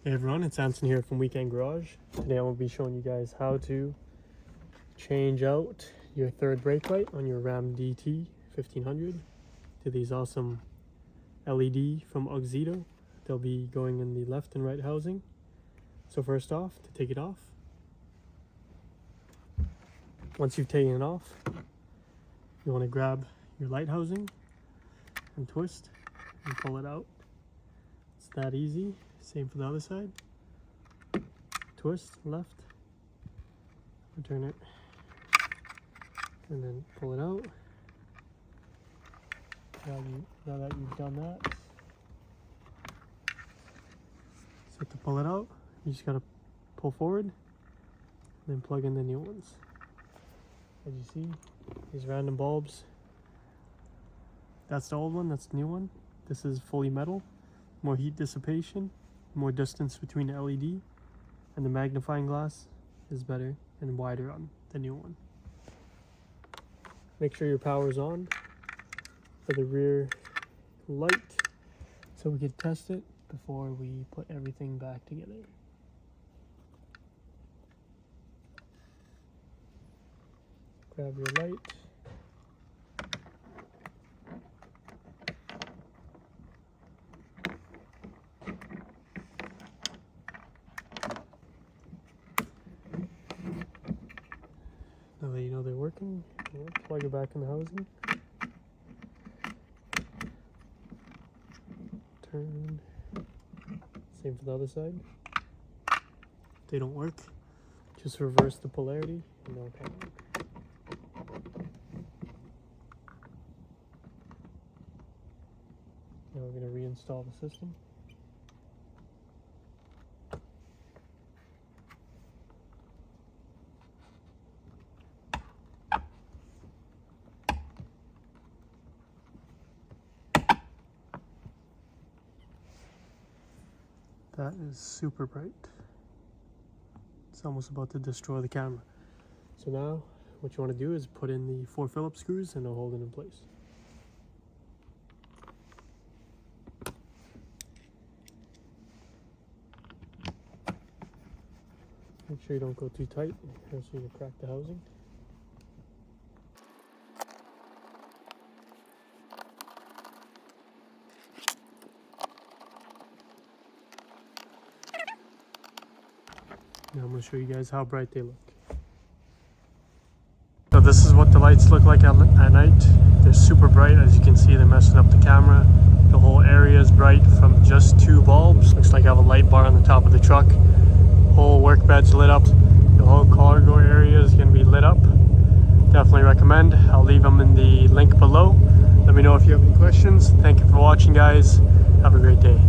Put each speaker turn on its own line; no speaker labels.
Hey everyone, it's Anson here from Weekend Garage. Today I will be showing you guys how to change out your third brake light on your Ram DT 1500 to these awesome LED from Auxito. They'll be going in the left and right housing. So first off, to take it off, once you've taken it off, you want to grab your light housing and twist and pull it out. It's that easy. Same for the other side. Twist left, return it, and then pull it out. Now that you've done that, so to pull it out, you just gotta pull forward, and then plug in the new ones. As you see, these random bulbs. That's the old one, that's the new one. This is fully metal, more heat dissipation, more distance between the LED, and the magnifying glass is better and wider on the new one. Make sure your power is on for the rear light so we can test it before we put everything back together. Grab your light. Now that you know they're working, plug it back in the housing. Turn. Same for the other side. If they don't work, just reverse the polarity and they'll come on. Now we're going to reinstall the system. That is super bright. It's almost about to destroy the camera. So now what you want to do is put in the 4 Phillips screws and they'll hold it in place. Make sure you don't go too tight, else you're going to crack the housing. Now I'm going to show you guys how bright they look. So this is what the lights look like at night. They're super bright. As you can see, they're messing up the camera. The whole area is bright from just 2 bulbs. Looks like I have a light bar on the top of the truck. Whole work bed's lit up. The whole cargo area is going to be lit up. Definitely recommend. I'll leave them in the link below. Let me know if you have any questions. Thank you for watching, guys. Have a great day.